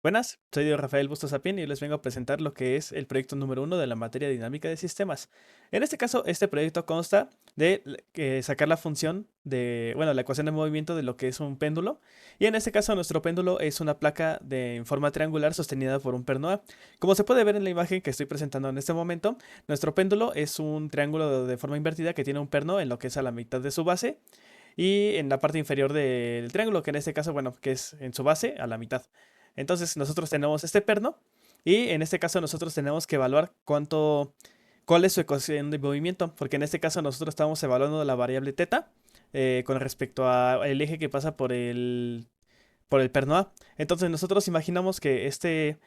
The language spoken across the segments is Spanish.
Buenas, soy Diego Rafael Bustos Sapien y les vengo a presentar lo que es el proyecto número uno de la materia dinámica de sistemas. En este caso, este proyecto consta de sacar la función de, bueno, la ecuación de movimiento de lo que es un péndulo. Y en este caso, nuestro péndulo es una placa en forma triangular sostenida por un perno A. Como se puede ver en la imagen que estoy presentando en este momento, nuestro péndulo es un triángulo de forma invertida que tiene un perno en lo que es a la mitad de su base y en la parte inferior del triángulo, que en este caso, bueno, que es en su base a la mitad. Entonces nosotros tenemos este perno y en este caso nosotros tenemos que evaluar cuál es su ecuación de movimiento, porque en este caso nosotros estamos evaluando la variable teta con respecto al eje que pasa por el perno A. Entonces nosotros imaginamos que este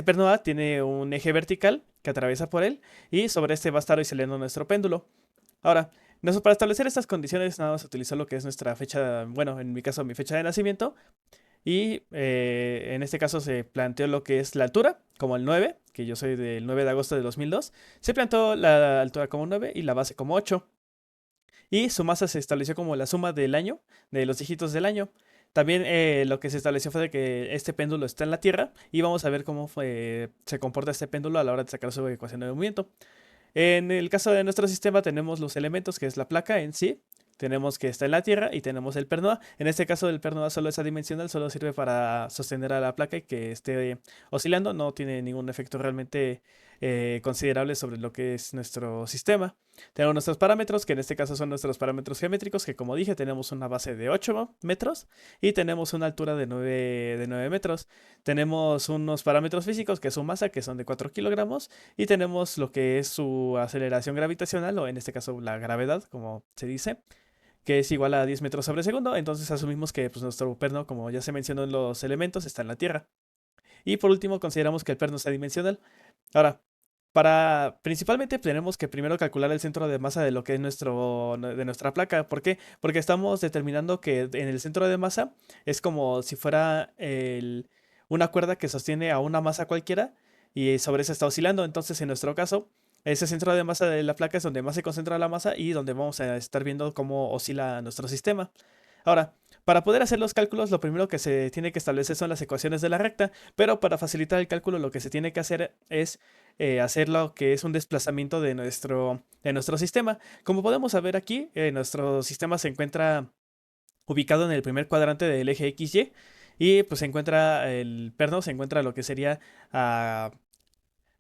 perno A tiene un eje vertical que atraviesa por él y sobre este va a estar oscilando nuestro péndulo. Ahora, para establecer estas condiciones nada más utilizar lo que es nuestra fecha, bueno, en mi caso mi fecha de nacimiento y en este caso se planteó lo que es la altura, como el 9, que yo soy del 9 de agosto de 2002. Se planteó la altura como 9 y la base como 8. Y su masa se estableció como la suma del año, de los dígitos del año. También lo que se estableció fue de que este péndulo está en la Tierra y vamos a ver cómo se comporta este péndulo a la hora de sacar su ecuación de movimiento. En el caso de nuestro sistema tenemos los elementos, que es la placa en sí, tenemos que está en la Tierra y tenemos el perno A. En este caso el perno A solo es adimensional, solo sirve para sostener a la placa y que esté oscilando, no tiene ningún efecto realmente considerable sobre lo que es nuestro sistema. Tenemos nuestros parámetros, que en este caso son nuestros parámetros geométricos, que como dije tenemos una base de 8 metros y tenemos una altura de 9 metros. Tenemos unos parámetros físicos, que es su masa, que son de 4 kilogramos, y tenemos lo que es su aceleración gravitacional, o en este caso la gravedad, como se dice, que es igual a 10 metros sobre segundo. Entonces asumimos que pues, nuestro perno, como ya se mencionó en los elementos, está en la Tierra. Y por último, consideramos que el perno es adimensional. Ahora, principalmente tenemos que primero calcular el centro de masa de lo que es de nuestra placa. ¿Por qué? Porque estamos determinando que en el centro de masa es como si fuera una cuerda que sostiene a una masa cualquiera y sobre eso está oscilando. Entonces, en nuestro caso, ese centro de masa de la placa es donde más se concentra la masa y donde vamos a estar viendo cómo oscila nuestro sistema. Ahora, para poder hacer los cálculos, lo primero que se tiene que establecer son las ecuaciones de la recta, pero para facilitar el cálculo lo que se tiene que hacer es hacer lo que es un desplazamiento de nuestro sistema. Como podemos ver aquí, nuestro sistema se encuentra ubicado en el primer cuadrante del eje XY y pues se encuentra el perno, se encuentra lo que sería ah,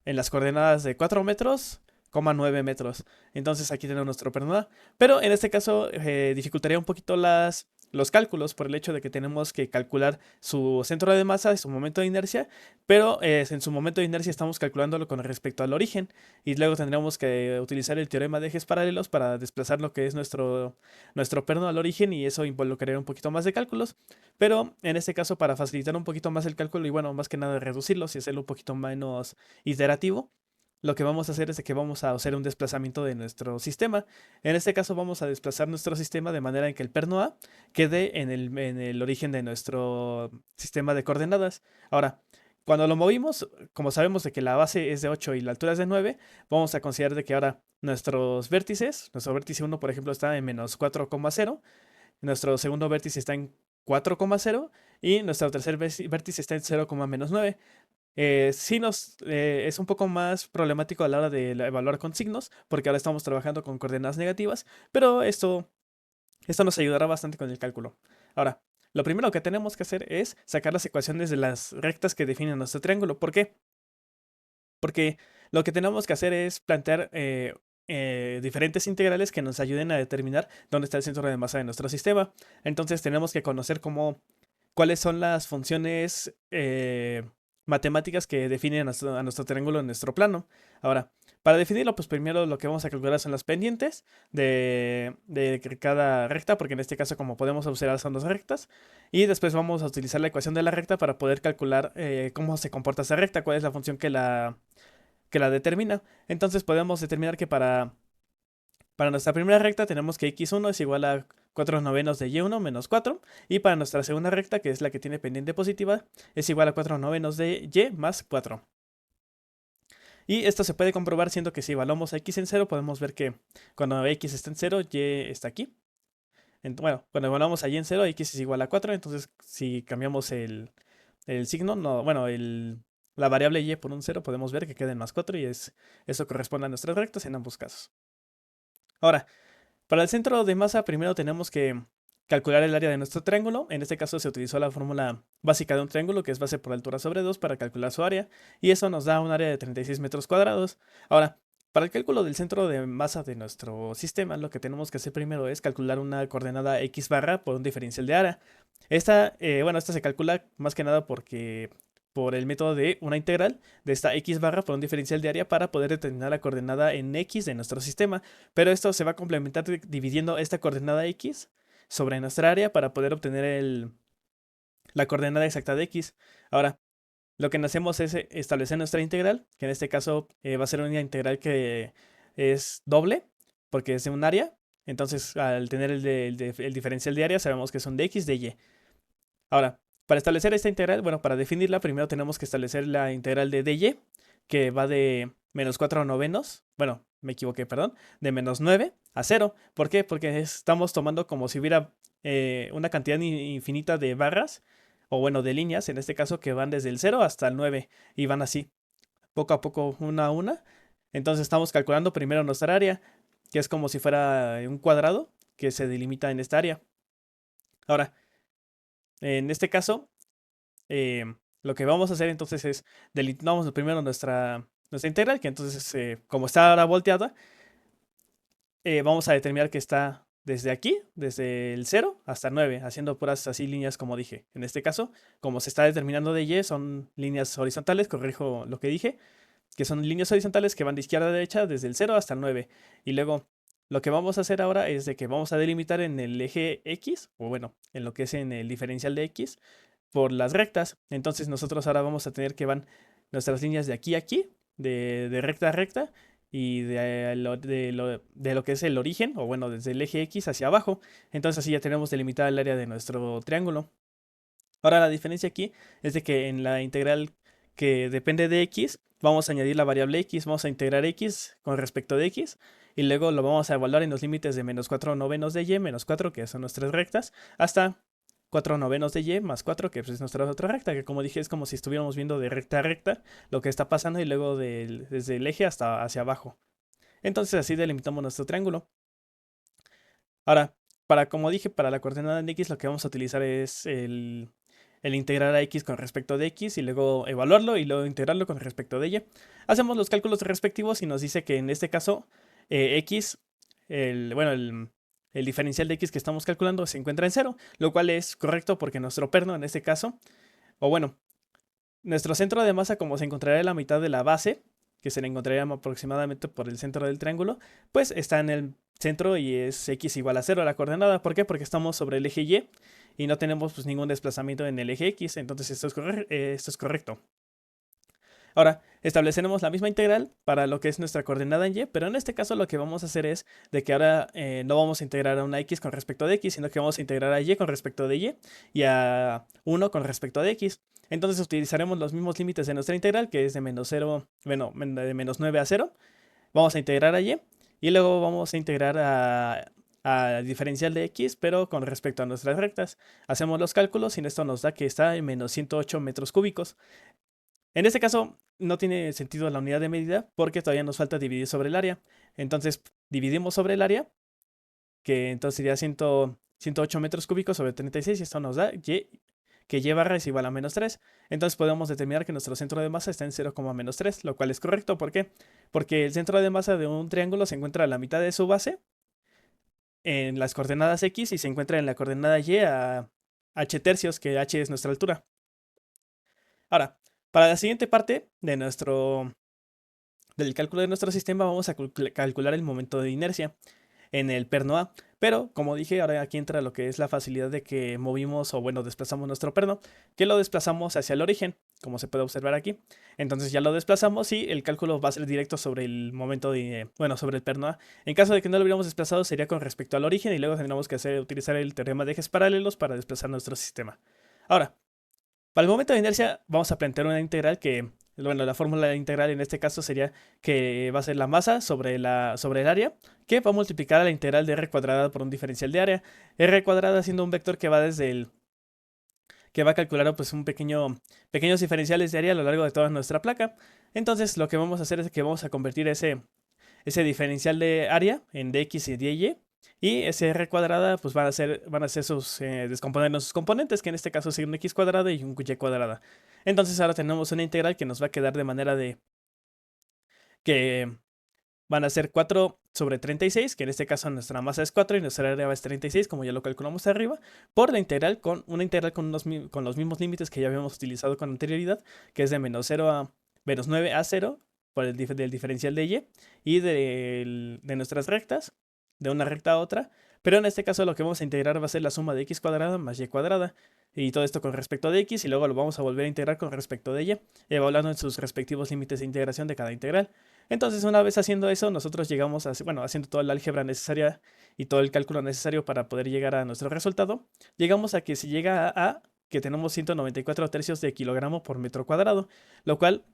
en las coordenadas de 4 metros, 9 metros. Entonces aquí tenemos nuestro perno. Pero en este caso dificultaría un poquito los cálculos por el hecho de que tenemos que calcular su centro de masa y su momento de inercia, pero en su momento de inercia estamos calculándolo con respecto al origen y luego tendríamos que utilizar el teorema de ejes paralelos para desplazar lo que es nuestro perno al origen y eso involucraría un poquito más de cálculos, pero en este caso para facilitar un poquito más el cálculo y bueno, más que nada reducirlos y hacerlo un poquito menos iterativo, lo que vamos a hacer es de que vamos a hacer un desplazamiento de nuestro sistema. En este caso vamos a desplazar nuestro sistema de manera en que el perno A quede en el origen de nuestro sistema de coordenadas. Ahora, cuando lo movimos, como sabemos de que la base es de 8 y la altura es de 9, vamos a considerar de que ahora nuestro vértice uno por ejemplo está en menos 4,0, nuestro segundo vértice está en 4,0 y nuestro tercer vértice está en 0,-9. Sí es un poco más problemático a la hora de evaluar con signos, porque ahora estamos trabajando con coordenadas negativas, pero esto nos ayudará bastante con el cálculo. Ahora, lo primero que tenemos que hacer es sacar las ecuaciones de las rectas que definen nuestro triángulo. ¿Por qué? Porque lo que tenemos que hacer es plantear diferentes integrales que nos ayuden a determinar dónde está el centro de masa de nuestro sistema. Entonces tenemos que conocer cuáles son las funciones matemáticas que definen a nuestro triángulo en nuestro plano. Ahora, para definirlo, pues primero lo que vamos a calcular son las pendientes de cada recta, porque en este caso, como podemos observar, son dos rectas. Y después vamos a utilizar la ecuación de la recta para poder calcular cómo se comporta esa recta, cuál es la función que la determina. Entonces podemos determinar que para nuestra primera recta tenemos que x1 es igual a 4 novenos de y1 menos 4. Y para nuestra segunda recta, que es la que tiene pendiente positiva, es igual a 4 novenos de y más 4. Y esto se puede comprobar siendo que si evaluamos a x en 0, podemos ver que cuando x está en 0, y está aquí. Bueno, cuando evaluamos a y en 0, x es igual a 4. Entonces, si cambiamos el signo, no, bueno, la variable y por un 0, podemos ver que queda en +4 y eso corresponde a nuestras rectas en ambos casos. Ahora, para el centro de masa primero tenemos que calcular el área de nuestro triángulo. En este caso se utilizó la fórmula básica de un triángulo, que es base por altura sobre 2, para calcular su área, y eso nos da un área de 36 metros cuadrados. Ahora, para el cálculo del centro de masa de nuestro sistema, lo que tenemos que hacer primero es calcular una coordenada x barra por un diferencial de área. Esta se calcula más que nada por el método de una integral de esta x barra por un diferencial de área para poder determinar la coordenada en x de nuestro sistema. Pero esto se va a complementar dividiendo esta coordenada x sobre nuestra área para poder obtener la coordenada exacta de x. Ahora, lo que hacemos es establecer nuestra integral, que en este caso va a ser una integral que es doble, porque es de un área. Entonces, al tener el diferencial de área, sabemos que son de x, de y. Ahora, para establecer esta integral, bueno, para definirla, primero tenemos que establecer la integral de dy, que va de -4/9, bueno, me equivoqué, perdón, de -9 a 0. ¿Por qué? Porque estamos tomando como si hubiera una cantidad infinita de barras, o bueno, de líneas, en este caso, que van desde el 0 hasta el 9, y van así, poco a poco, una a una. Entonces estamos calculando primero nuestra área, que es como si fuera un cuadrado que se delimita en esta área. Ahora, en este caso, lo que vamos a hacer entonces es delimitamos primero nuestra integral, que entonces, como está ahora volteada, vamos a determinar que está desde aquí, desde el 0 hasta 9, haciendo puras así líneas como dije. En este caso, como se está determinando de y, son líneas horizontales, corrijo lo que dije, que son líneas horizontales que van de izquierda a derecha desde el 0 hasta el 9. Y luego, lo que vamos a hacer ahora es de que vamos a delimitar en el eje x, o bueno, en lo que es en el diferencial de x, por las rectas. Entonces nosotros ahora vamos a tener que van nuestras líneas de aquí a aquí, de recta a recta, y de lo que es el origen, o bueno, desde el eje X hacia abajo. Entonces así ya tenemos delimitada el área de nuestro triángulo. Ahora la diferencia aquí es de que en la integral que depende de x, vamos a añadir la variable x, vamos a integrar x con respecto de x, y luego lo vamos a evaluar en los límites de -4/9 de y, -4, que son nuestras rectas, hasta 4/9 de y más 4, que es nuestra otra recta, que como dije es como si estuviéramos viendo de recta a recta lo que está pasando y luego desde el eje hasta hacia abajo. Entonces así delimitamos nuestro triángulo. Ahora, como dije, para la coordenada en x lo que vamos a utilizar es el integrar a x con respecto de x y luego evaluarlo y luego integrarlo con respecto de y. Hacemos los cálculos respectivos y nos dice que en este caso x, el diferencial de x que estamos calculando se encuentra en 0, lo cual es correcto porque nuestro perno en este caso, o bueno, nuestro centro de masa, como se encontraría en la mitad de la base, que se le encontraría aproximadamente por el centro del triángulo, pues está en el centro y es x igual a 0 la coordenada. ¿Por qué? Porque estamos sobre el eje y no tenemos pues ningún desplazamiento en el eje x, entonces esto es correcto. Ahora, estableceremos la misma integral para lo que es nuestra coordenada en y, pero en este caso lo que vamos a hacer es de que ahora no vamos a integrar a una x con respecto de x, sino que vamos a integrar a y con respecto de y a 1 con respecto de x. Entonces utilizaremos los mismos límites de nuestra integral, que es de -0, bueno, de -9 a 0. Vamos a integrar a y luego vamos a integrar a diferencial de x, pero con respecto a nuestras rectas. Hacemos los cálculos y esto nos da que está en -108 metros cúbicos. En este caso, no tiene sentido la unidad de medida porque todavía nos falta dividir sobre el área. Entonces, dividimos sobre el área, que entonces sería 108 metros cúbicos sobre 36, y esto nos da que y barra es igual a -3. Entonces podemos determinar que nuestro centro de masa está en 0,-3, lo cual es correcto. ¿Por qué? Porque el centro de masa de un triángulo se encuentra a la mitad de su base en las coordenadas x y se encuentra en la coordenada y a h tercios, que h es nuestra altura. Ahora, para la siguiente parte del cálculo de nuestro sistema vamos a calcular el momento de inercia en el perno A. Pero, como dije, ahora aquí entra lo que es la facilidad de que movimos o bueno, desplazamos nuestro perno, que lo desplazamos hacia el origen, como se puede observar aquí. Entonces ya lo desplazamos y el cálculo va a ser directo sobre el momento sobre el perno A. En caso de que no lo hubiéramos desplazado, sería con respecto al origen y luego tendríamos que utilizar el teorema de ejes paralelos para desplazar nuestro sistema. Ahora, para el momento de inercia vamos a plantear una integral que, bueno, la fórmula de integral en este caso sería que va a ser la masa sobre el área, que va a multiplicar a la integral de r cuadrada por un diferencial de área. R cuadrada siendo un vector que va que va a calcular pues pequeños diferenciales de área a lo largo de toda nuestra placa. Entonces lo que vamos a hacer es que vamos a convertir ese diferencial de área en dx y dy. Y ese r cuadrada pues van a ser descomponer sus componentes, que en este caso es un x cuadrada y un y cuadrada. Entonces ahora tenemos una integral que nos va a quedar de manera de que van a ser 4 sobre 36, que en este caso nuestra masa es 4 y nuestra área es 36, como ya lo calculamos arriba, por la integral con una integral con los mismos límites que ya habíamos utilizado con anterioridad, que es de menos 9 a 0 por del diferencial de y de nuestras rectas, de una recta a otra. Pero en este caso lo que vamos a integrar va a ser la suma de x cuadrada más y cuadrada. Y todo esto con respecto de x, y luego lo vamos a volver a integrar con respecto de y, evaluando en sus respectivos límites de integración de cada integral. Entonces, una vez haciendo eso, nosotros llegamos a, bueno, haciendo toda la álgebra necesaria y todo el cálculo necesario para poder llegar a nuestro resultado, llegamos a que si llega a que tenemos 194 tercios de kilogramo por metro cuadrado, lo cual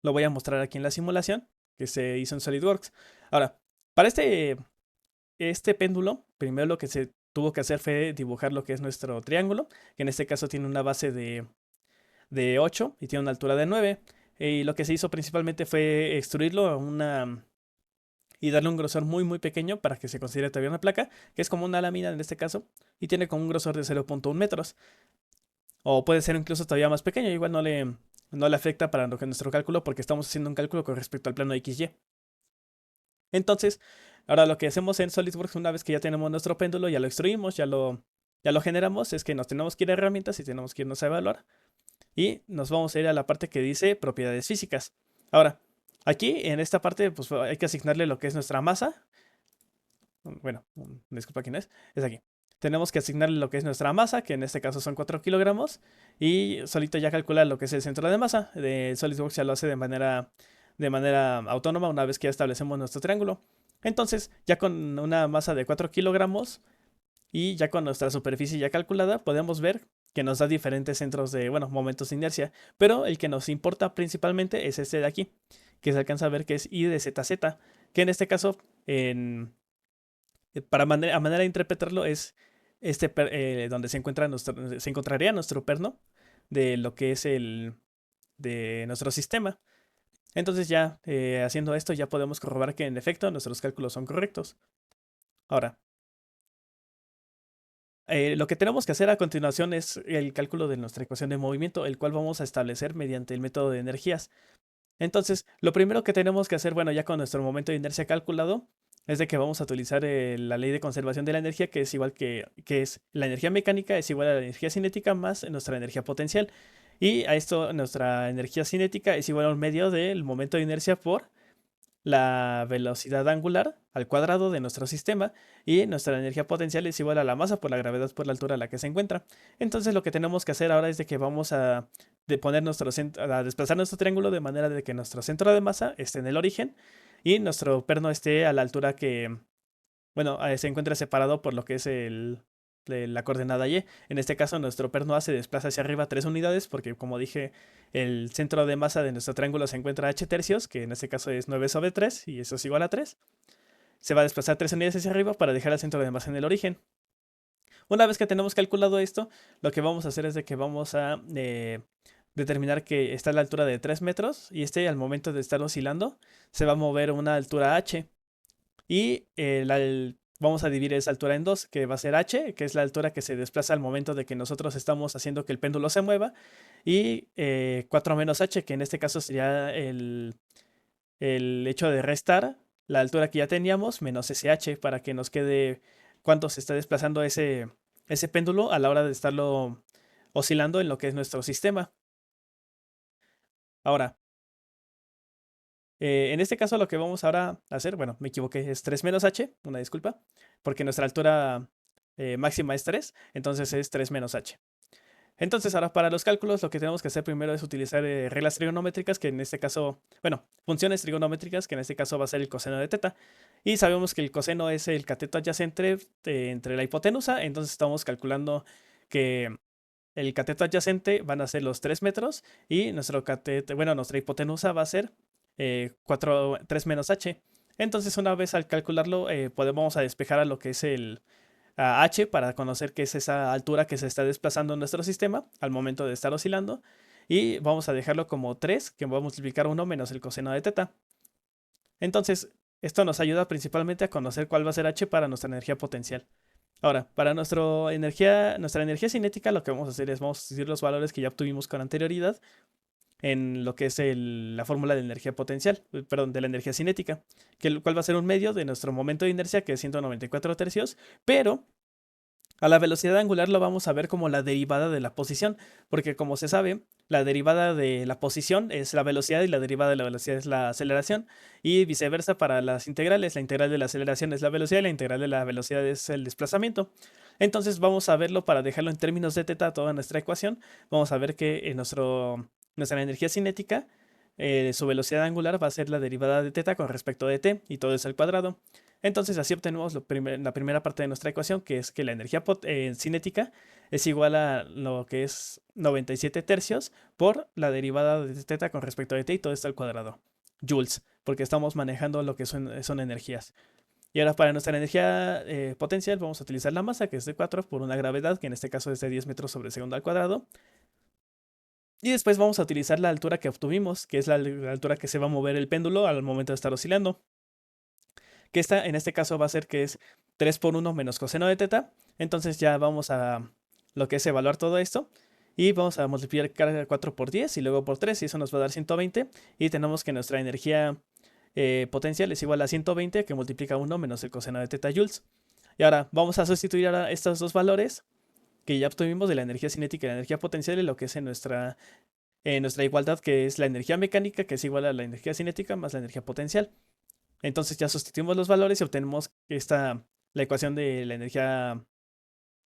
lo voy a mostrar aquí en la simulación que se hizo en SolidWorks. Ahora, para este péndulo, primero lo que se tuvo que hacer fue dibujar lo que es nuestro triángulo, que en este caso tiene una base de 8 y tiene una altura de 9. Y lo que se hizo principalmente fue extruirlo y darle un grosor muy muy pequeño para que se considere todavía una placa, que es como una lámina en este caso, y tiene como un grosor de 0.1 metros. O puede ser incluso todavía más pequeño, igual no le afecta para nuestro cálculo porque estamos haciendo un cálculo con respecto al plano XY. Entonces, ahora lo que hacemos en SolidWorks, una vez que ya tenemos nuestro péndulo, ya lo extruimos, ya lo generamos, es que nos tenemos que ir a herramientas y tenemos que irnos a evaluar. Y nos vamos a ir a la parte que dice propiedades físicas. Ahora, aquí en esta parte pues hay que asignarle lo que es nuestra masa. Bueno, disculpa, ¿quién es? Es aquí. Tenemos que asignarle lo que es nuestra masa, que en este caso son 4 kilogramos. Y solito ya calcula lo que es el centro de masa. De SolidWorks ya lo hace de manera autónoma una vez que ya establecemos nuestro triángulo. Entonces, ya con una masa de 4 kilogramos y ya con nuestra superficie ya calculada, podemos ver que nos da diferentes centros de, bueno, momentos de inercia. Pero el que nos importa principalmente es este de aquí, que se alcanza a ver que es I de ZZ, que en este caso, a manera de interpretarlo, es donde se encontraría nuestro perno de lo que es de nuestro sistema. Entonces ya haciendo esto ya podemos corroborar que en efecto nuestros cálculos son correctos. Ahora, lo que tenemos que hacer a continuación es el cálculo de nuestra ecuación de movimiento, el cual vamos a establecer mediante el método de energías. Entonces, lo primero que tenemos que hacer, bueno, ya con nuestro momento de inercia calculado, es de que vamos a utilizar la ley de conservación de la energía, que es igual que es la energía mecánica, es igual a la energía cinética más nuestra energía potencial. Y a esto, nuestra energía cinética es igual a un medio del momento de inercia por la velocidad angular al cuadrado de nuestro sistema, y nuestra energía potencial es igual a la masa por la gravedad por la altura a la que se encuentra. Entonces lo que tenemos que hacer ahora es de que vamos a desplazar nuestro triángulo de manera de que nuestro centro de masa esté en el origen y nuestro perno esté a la altura que, bueno, se encuentra separado por lo que es la coordenada Y. En este caso, nuestro perno A se desplaza hacia arriba 3 unidades, porque como dije, el centro de masa de nuestro triángulo se encuentra a h tercios, que en este caso es 9 sobre 3, y eso es igual a 3. Se va a desplazar 3 unidades hacia arriba para dejar el centro de masa en el origen. Una vez que tenemos calculado esto, lo que vamos a hacer es de que vamos a determinar que está a la altura de 3 metros, y al momento de estar oscilando se va a mover a una altura h. Y vamos a dividir esa altura en dos, que va a ser h, que es la altura que se desplaza al momento de que nosotros estamos haciendo que el péndulo se mueva, y 4 menos h, que en este caso sería el hecho de restar la altura que ya teníamos menos sh, para que nos quede cuánto se está desplazando ese péndulo a la hora de estarlo oscilando en lo que es nuestro sistema. Ahora, en este caso lo que vamos ahora a hacer, bueno, me equivoqué, es 3 menos h, una disculpa, porque nuestra altura máxima es 3, entonces es 3 menos h. Entonces ahora para los cálculos lo que tenemos que hacer primero es utilizar reglas trigonométricas, que en este caso, bueno, funciones trigonométricas, que en este caso va a ser el coseno de teta. Y sabemos que el coseno es el cateto adyacente entre la hipotenusa, entonces estamos calculando que el cateto adyacente van a ser los 3 metros y nuestra hipotenusa va a ser 3 menos h. Entonces una vez al calcularlo podemos despejar a lo que es a h para conocer qué es esa altura que se está desplazando en nuestro sistema al momento de estar oscilando. Y vamos a dejarlo como 3, que va a multiplicar 1 menos el coseno de teta. Entonces, esto nos ayuda principalmente a conocer cuál va a ser h para nuestra energía potencial. Ahora, para nuestra energía cinética, lo que vamos a hacer es vamos a decir los valores que ya obtuvimos con anterioridad en lo que es la fórmula de energía potencial, perdón, de la energía cinética, cual va a ser un medio de nuestro momento de inercia, que es 194 tercios, pero a la velocidad angular lo vamos a ver como la derivada de la posición, porque como se sabe, la derivada de la posición es la velocidad y la derivada de la velocidad es la aceleración, y viceversa para las integrales, la integral de la aceleración es la velocidad y la integral de la velocidad es el desplazamiento. Entonces vamos a verlo para dejarlo en términos de teta toda nuestra ecuación. Vamos a ver que nuestra energía cinética, su velocidad angular va a ser la derivada de teta con respecto de t, y todo es al cuadrado. Entonces así obtenemos la primera parte de nuestra ecuación, que es que la energía cinética es igual a lo que es 97 tercios por la derivada de teta con respecto de t, y todo está al cuadrado. Joules, porque estamos manejando lo que son energías. Y ahora para nuestra energía potencial vamos a utilizar la masa, que es de 4 por una gravedad, que en este caso es de 10 metros sobre segundo al cuadrado. Y después vamos a utilizar la altura que obtuvimos, que es la altura que se va a mover el péndulo al momento de estar oscilando. Que esta en este caso va a ser que es 3 por 1 menos coseno de teta. Entonces ya vamos a lo que es evaluar todo esto. Y vamos a multiplicar 4 por 10 y luego por 3, y eso nos va a dar 120. Y tenemos que nuestra energía potencial es igual a 120, que multiplica 1 menos el coseno de teta joules. Y ahora vamos a sustituir ahora estos dos valores que ya obtuvimos de la energía cinética y la energía potencial en lo que es en nuestra igualdad, que es la energía mecánica, que es igual a la energía cinética más la energía potencial. Entonces ya sustituimos los valores y obtenemos la ecuación de la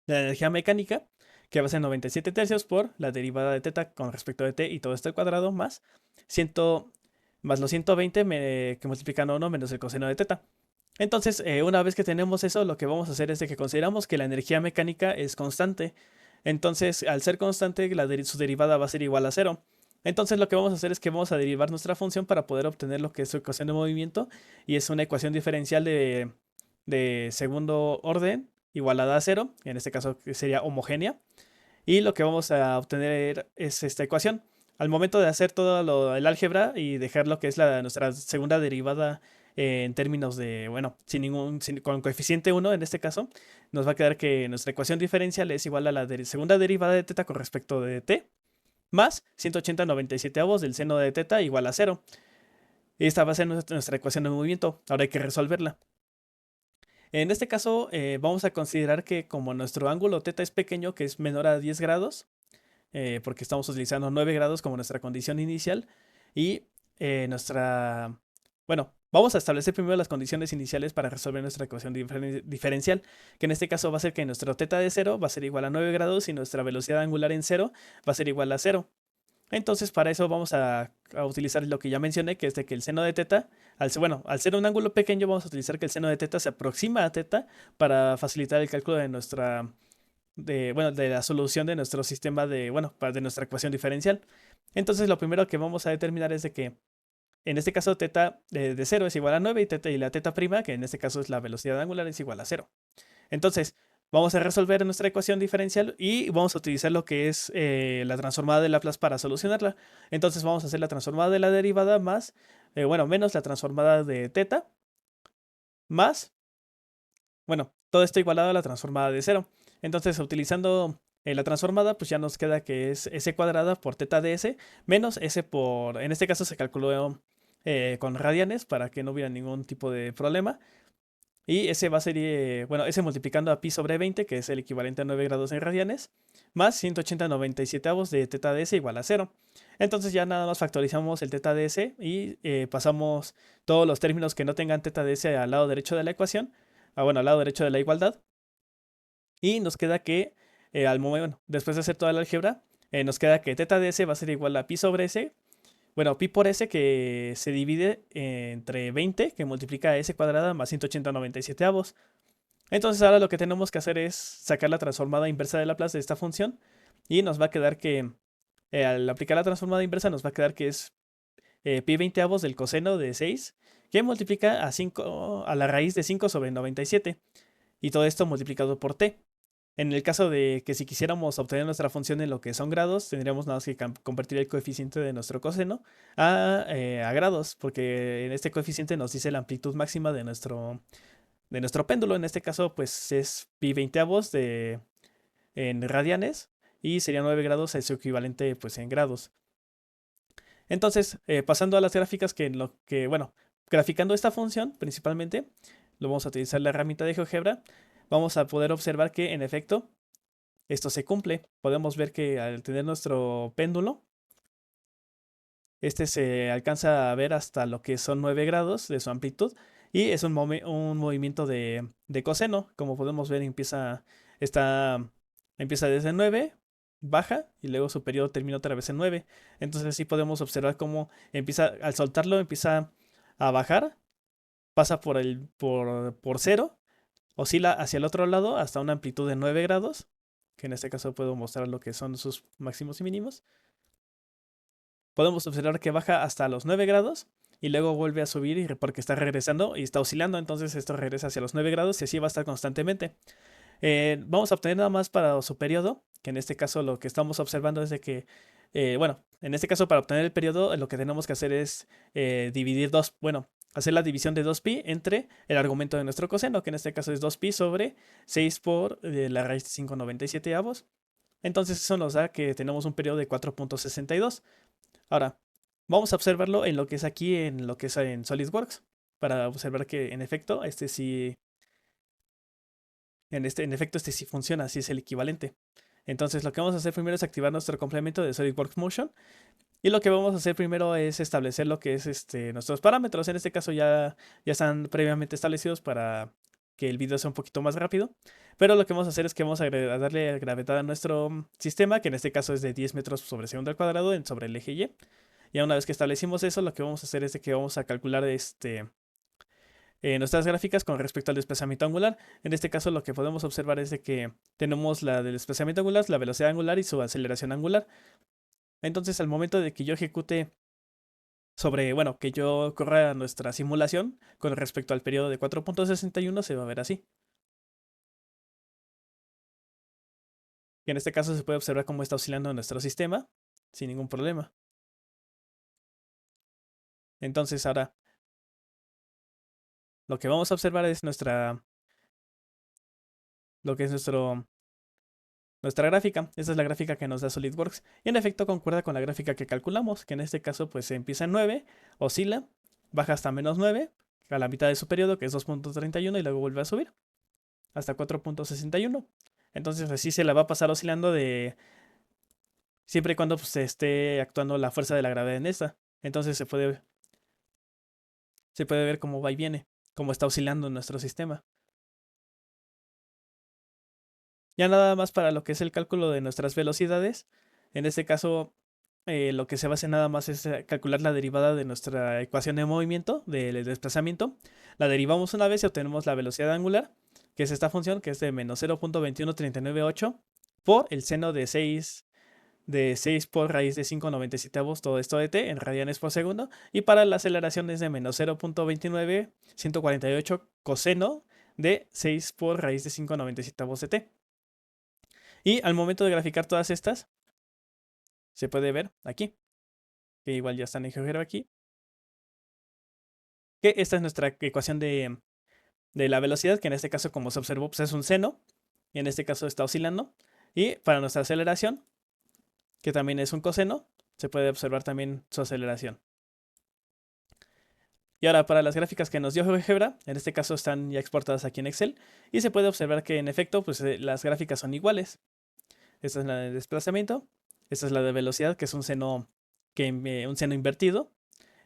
energía mecánica, que va a ser 97 tercios por la derivada de teta con respecto de t, y todo esto al cuadrado, más los 120 que multiplican 1 menos el coseno de teta. Entonces, una vez que tenemos eso, lo que vamos a hacer es de que consideramos que la energía mecánica es constante. Entonces, al ser constante, su derivada va a ser igual a 0. Entonces, lo que vamos a hacer es que vamos a derivar nuestra función para poder obtener lo que es su ecuación de movimiento, y es una ecuación diferencial de segundo orden igualada a 0, en este caso sería homogénea. Y lo que vamos a obtener es esta ecuación. Al momento de hacer todo el álgebra y dejar lo que es nuestra segunda derivada en términos de, bueno, con coeficiente 1 en este caso, nos va a quedar que nuestra ecuación diferencial es igual a la segunda derivada de teta con respecto de t, más 180/97 del seno de teta igual a 0. Esta va a ser nuestra ecuación de movimiento. Ahora hay que resolverla. En este caso, vamos a considerar que como nuestro ángulo teta es pequeño, que es menor a 10 grados, porque estamos utilizando 9 grados como nuestra condición inicial, y bueno, vamos a establecer primero las condiciones iniciales para resolver nuestra ecuación diferencial, que en este caso va a ser que nuestro teta de 0 va a ser igual a 9 grados y nuestra velocidad angular en 0 va a ser igual a 0. Entonces, para eso vamos a utilizar lo que ya mencioné, que es de que el seno de teta, al ser un ángulo pequeño, vamos a utilizar que el seno de teta se aproxima a teta para facilitar el cálculo de la solución de nuestro sistema de nuestra ecuación diferencial. Entonces, lo primero que vamos a determinar es de que, en este caso, teta de 0 es igual a 9, y la teta prima, que en este caso es la velocidad angular, es igual a 0. Entonces, vamos a resolver nuestra ecuación diferencial y vamos a utilizar lo que es la transformada de Laplace para solucionarla. Entonces vamos a hacer la transformada de la derivada menos la transformada de teta, más, todo esto igualado a la transformada de 0. Entonces, utilizando la transformada, pues ya nos queda que es s cuadrada por teta de s, menos s en este caso se calculó con radianes para que no hubiera ningún tipo de problema. Y ese va a ser, ese multiplicando a pi sobre 20, que es el equivalente a 9 grados en radianes, más 180/97 de teta de s igual a 0. Entonces ya nada más factorizamos el teta de s y pasamos todos los términos que no tengan teta de s al lado derecho de la ecuación, al lado derecho de la igualdad. Y nos queda que, después de hacer toda la álgebra, nos queda que teta de s va a ser igual a pi sobre s. Pi por s, que se divide entre 20, que multiplica a s cuadrada más 180/97. Entonces ahora lo que tenemos que hacer es sacar la transformada inversa de Laplace de esta función, y nos va a quedar que, al aplicar la transformada inversa, nos va a quedar que es pi 20 del coseno de 6, que multiplica a la raíz de 5 sobre 97. y todo esto multiplicado por t. En el caso de que si quisiéramos obtener nuestra función en lo que son grados, tendríamos nada más que convertir el coeficiente de nuestro coseno a grados, porque en este coeficiente nos dice la amplitud máxima de nuestro péndulo. En este caso, pues es pi 20avos en radianes y sería 9 grados, es su equivalente pues en grados. Entonces, pasando a las gráficas, bueno, graficando esta función principalmente, lo vamos a utilizar la herramienta de GeoGebra, vamos a poder observar que en efecto esto se cumple. Podemos ver que al tener nuestro péndulo, este se alcanza a ver hasta lo que son 9 grados de su amplitud y es un movimiento de coseno. Como podemos ver, empieza desde 9, baja y luego su periodo termina otra vez en 9. Entonces así podemos observar cómo al soltarlo empieza a bajar, pasa por 0, oscila hacia el otro lado hasta una amplitud de 9 grados, que en este caso puedo mostrar lo que son sus máximos y mínimos. Podemos observar que baja hasta los 9 grados y luego vuelve a subir porque está regresando y está oscilando, entonces esto regresa hacia los 9 grados y así va a estar constantemente. Vamos a obtener nada más para su periodo, que en este caso lo que estamos observando es de que, bueno, en este caso para obtener el periodo lo que tenemos que hacer es hacer la división de 2pi entre el argumento de nuestro coseno, que en este caso es 2pi sobre 6 por la raíz de 5,97avos. Entonces eso nos da que tenemos un periodo de 4.62. Ahora, vamos a observarlo en lo que es aquí, en lo que es en SolidWorks, para observar que en efecto en efecto este sí funciona, así es el equivalente. Entonces lo que vamos a hacer primero es activar nuestro complemento de SolidWorks Motion. Y lo que vamos a hacer primero es establecer lo que es nuestros parámetros. En este caso ya están previamente establecidos para que el video sea un poquito más rápido. Pero lo que vamos a hacer es que vamos a darle gravedad a nuestro sistema, que en este caso es de 10 metros sobre segundo al cuadrado sobre el eje Y. Ya una vez que establecimos eso, lo que vamos a hacer es que vamos a calcular nuestras gráficas con respecto al desplazamiento angular. En este caso lo que podemos observar es de que tenemos la del desplazamiento angular, la velocidad angular y su aceleración angular. Entonces al momento de que yo ejecute que yo corra nuestra simulación con respecto al periodo de 4.61 se va a ver así. Y en este caso se puede observar cómo está oscilando nuestro sistema sin ningún problema. Entonces ahora lo que vamos a observar es nuestra gráfica. Esta es la gráfica que nos da SolidWorks y en efecto concuerda con la gráfica que calculamos, que en este caso pues empieza en 9, oscila, baja hasta menos 9 a la mitad de su periodo, que es 2.31, y luego vuelve a subir hasta 4.61. Entonces así se la va a pasar oscilando siempre y cuando pues, esté actuando la fuerza de la gravedad en esta. Entonces se puede ver cómo va y viene, cómo está oscilando nuestro sistema. Ya nada más para lo que es el cálculo de nuestras velocidades. En este caso, lo que se va a hacer nada más es calcular la derivada de nuestra ecuación de movimiento, del desplazamiento. La derivamos una vez y obtenemos la velocidad angular, que es esta función, que es de menos 0.21398 por el seno de 6 por raíz de 5,97avos, todo esto de t en radianes por segundo. Y para la aceleración es de menos 0.29148 coseno de 6 por raíz de 5,97avos de t. Y al momento de graficar todas estas, se puede ver aquí, que igual ya están en GeoGebra aquí, que esta es nuestra ecuación de la velocidad, que en este caso, como se observó, pues es un seno, y en este caso está oscilando. Y para nuestra aceleración, que también es un coseno, se puede observar también su aceleración. Y ahora para las gráficas que nos dio GeoGebra, en este caso están ya exportadas aquí en Excel, y se puede observar que en efecto pues, las gráficas son iguales. Esta es la de desplazamiento, esta es la de velocidad, que es un seno invertido,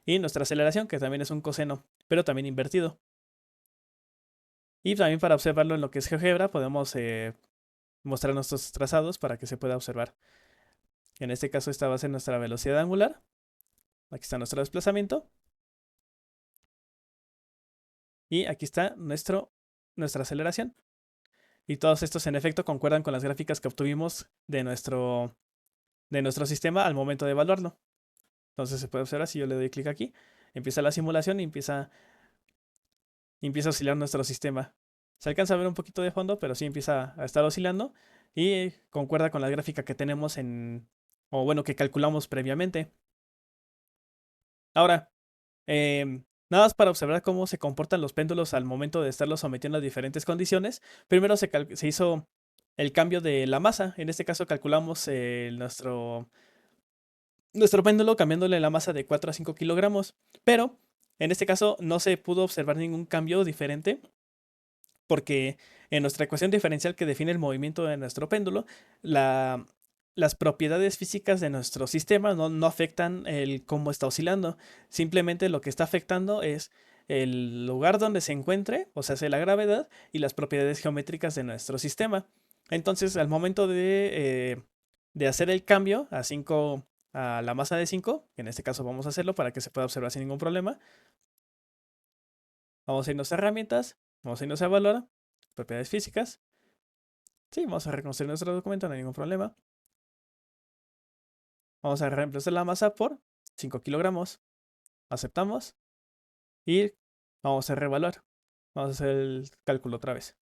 y nuestra aceleración, que también es un coseno, pero también invertido. Y también para observarlo en lo que es GeoGebra podemos mostrar nuestros trazados para que se pueda observar. En este caso esta va a ser nuestra velocidad angular. Aquí está nuestro desplazamiento. Y aquí está nuestra aceleración. Y todos estos en efecto concuerdan con las gráficas que obtuvimos de nuestro sistema al momento de evaluarlo. Entonces se puede observar si yo le doy clic aquí. Empieza la simulación y empieza a oscilar nuestro sistema Se alcanza a ver un poquito de fondo, pero sí empieza a estar oscilando y concuerda con la gráfica que tenemos o bueno, que calculamos previamente. Ahora, nada más para observar cómo se comportan los péndulos al momento de estarlos sometiendo a diferentes condiciones. Primero se hizo el cambio de la masa. En este caso calculamos nuestro péndulo cambiándole la masa de 4 a 5 kilogramos. Pero en este caso no se pudo observar ningún cambio diferente porque en nuestra ecuación diferencial que define el movimiento de nuestro péndulo, las propiedades físicas de nuestro sistema no afectan el cómo está oscilando. Simplemente lo que está afectando es el lugar donde se encuentre, o sea, la gravedad y las propiedades geométricas de nuestro sistema. Entonces, al momento de hacer el cambio a la masa de 5, que en este caso vamos a hacerlo para que se pueda observar sin ningún problema, vamos a irnos a herramientas, vamos a irnos a valor, propiedades físicas. Sí, vamos a reconstruir nuestro documento, no hay ningún problema. Vamos a reemplazar la masa por 5 kilogramos. Aceptamos y vamos a reevaluar. Vamos a hacer el cálculo otra vez.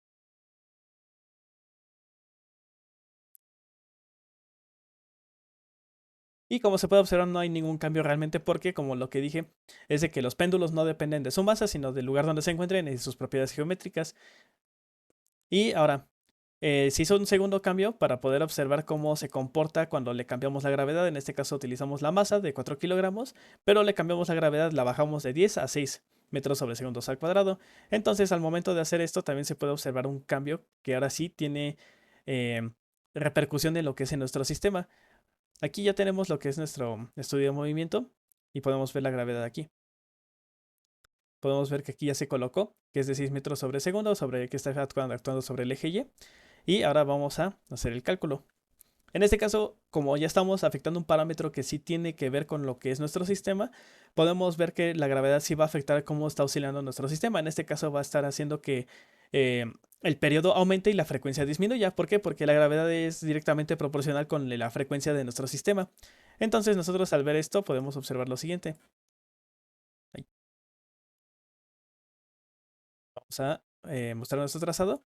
Y como se puede observar, no hay ningún cambio realmente porque, como lo que dije, es de que los péndulos no dependen de su masa, sino del lugar donde se encuentren y de sus propiedades geométricas. Y ahora, se hizo un segundo cambio para poder observar cómo se comporta cuando le cambiamos la gravedad. En este caso utilizamos la masa de 4 kilogramos, pero le cambiamos la gravedad, la bajamos de 10 a 6 metros sobre segundos al cuadrado. Entonces, al momento de hacer esto, también se puede observar un cambio que ahora sí tiene eh, repercusión en lo que es en nuestro sistema. Aquí ya tenemos lo que es nuestro estudio de movimiento y podemos ver la gravedad aquí. Podemos ver que aquí ya se colocó, que es de 6 metros sobre segundo, que está actuando sobre el eje Y. Y ahora vamos a hacer el cálculo. En este caso, como ya estamos afectando un parámetro que sí tiene que ver con lo que es nuestro sistema, podemos ver que la gravedad sí va a afectar cómo está oscilando nuestro sistema. En este caso va a estar haciendo que eh, el periodo aumente y la frecuencia disminuya. ¿Por qué? Porque la gravedad es directamente proporcional con la frecuencia de nuestro sistema. Entonces nosotros al ver esto podemos observar lo siguiente. Ahí. Vamos a mostrar nuestro trazado.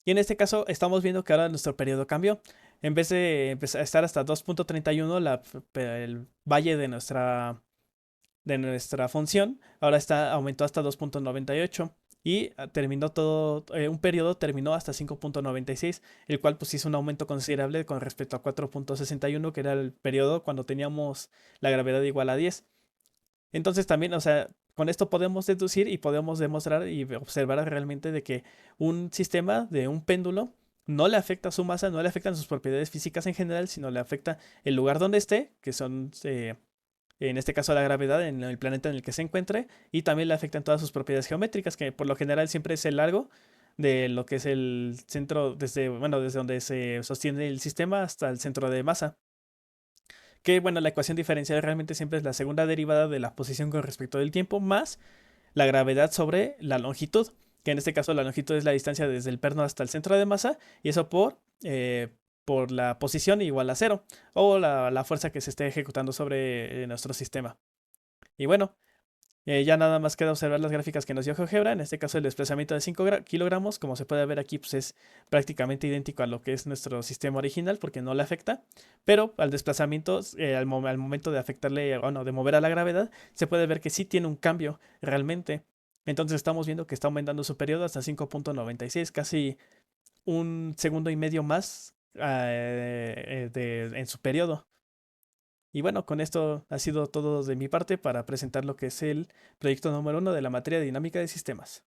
Y en este caso estamos viendo que ahora nuestro periodo cambió. En vez de empezar a estar hasta 2.31, el valle de nuestra función, ahora aumentó hasta 2.98 y terminó un periodo terminó hasta 5.96, el cual pues hizo un aumento considerable con respecto a 4.61, que era el periodo cuando teníamos la gravedad igual a 10. Entonces también, o sea, con esto podemos deducir y podemos demostrar y observar realmente de que un sistema de un péndulo no le afecta su masa, no le afectan sus propiedades físicas en general, sino le afecta el lugar donde esté, que son en este caso la gravedad en el planeta en el que se encuentre, y también le afectan todas sus propiedades geométricas, que por lo general siempre es el largo de lo que es el centro, desde donde se sostiene el sistema hasta el centro de masa. Que bueno, la ecuación diferencial realmente siempre es la segunda derivada de la posición con respecto del tiempo más la gravedad sobre la longitud, que en este caso la longitud es la distancia desde el perno hasta el centro de masa, y eso por la posición igual a cero, o la fuerza que se esté ejecutando sobre nuestro sistema. Y bueno, ya nada más queda observar las gráficas que nos dio GeoGebra. En este caso el desplazamiento de 5 kilogramos, como se puede ver aquí, pues es prácticamente idéntico a lo que es nuestro sistema original porque no le afecta. Pero al desplazamiento, al momento de afectarle, o no, de mover a la gravedad, se puede ver que sí tiene un cambio realmente. Entonces estamos viendo que está aumentando su periodo hasta 5.96, casi un segundo y medio más en su periodo. Y bueno, con esto ha sido todo de mi parte para presentar lo que es el proyecto número 1 de la materia de dinámica de sistemas.